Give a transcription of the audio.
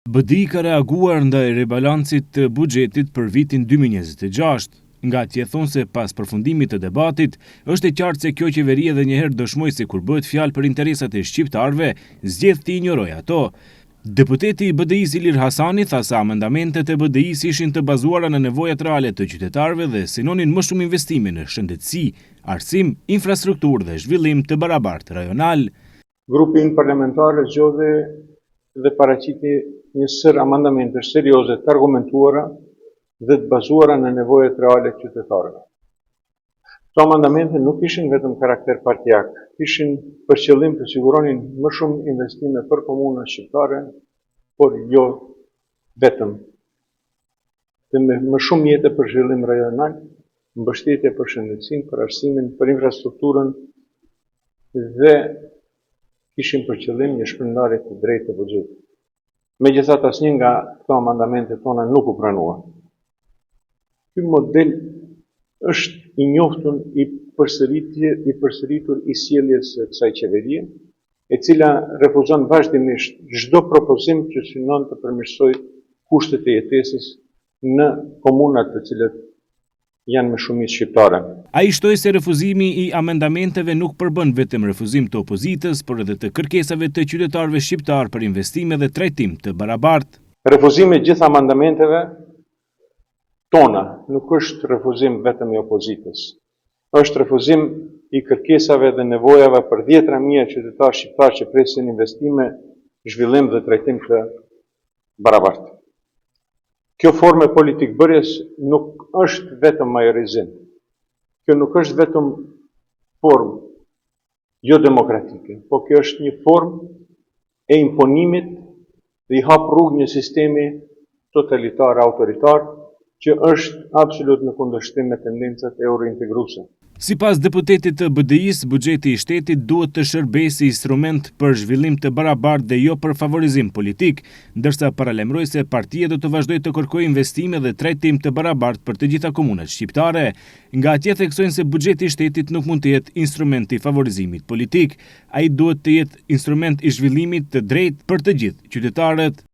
BDI ka reaguar ndaj rebalancit të buxhetit për vitin 2026. Nga atje thonë se pas përfundimit të debatit, është e qartë se kjo qeveri edhe njëherë dëshmoj se kur bëhet fjalë për interesat e shqiptarëve, zgjedh të injorojë ato. Deputeti i BDI-s Ilir Hasani tha se amendamentet e BDI-s ishin të bazuara në nevojat reale të qytetarëve dhe synonin më shumë investime në shëndetësi, arsim, infrastrukturë dhe zhvillim të barabartë rajonal. Grupi parlamentar zgjodhi dhe paraqiti një sër amendamentesh serioze të argumentuara dhe të bazuara në nevojat reale të qytetarëve. Këto amendamente nuk ishin vetëm karakter partijak, ishin për qëllim të siguronin më shumë investime për komunat shqiptare, por jo vetëm. Dhe me më shumë jetë për zhvillim rajonal, mbështetje për shëndetësinë, për arsimin, për infrastrukturën dhe kishin për qëllim një shpërndarje të drejtë të buxhetit. Megjithatë, asnjë nga këto amendamente tona nuk u pranua. Ky model është i njoftun i përsëritur i sjelljes së kësaj qeverie, e cila refuzon vazhdimisht çdo propozim që synon të përmirësojë kushtet e jetesës në komunat të cilat janë me shumicë shqiptare. Ai shtoi se refuzimi i amendamenteve nuk përbën vetëm refuzim të opozitës, por edhe të kërkesave të qytetarëve shqiptar për investime dhe trajtim të barabartë. Refuzimi i gjithë amendamenteve tona nuk është refuzim vetëm i opozitës. Është refuzim i kërkesave dhe nevojave për 10.000 qytetarë shqiptar që presin investime, zhvillim dhe trajtim të barabartë. Kjo formë politik bërjes nuk është vetëm majorizim. Kjo nuk është vetëm formë jo demokratike, po kjo është një formë e imponimit dhe i hap rrugë një sistemi totalitar, autoritar, që është absolut në kundërshtim me tendencat eurointegruese. Sipas deputetit të BDI-s, buxheti i shtetit duhet të shërbejë si instrument për zhvillim të barabartë dhe jo për favorizim politik, ndërsa paralajmëroi se partia do të vazhdojë të kërkojë investime dhe trajtim të barabartë për të gjitha komunat shqiptare. Nga atje theksojnë se buxheti i shtetit nuk mund të jetë instrument i favorizimit politik, ai duhet të jetë instrument i zhvillimit të drejtë për të gjithë qytetarët.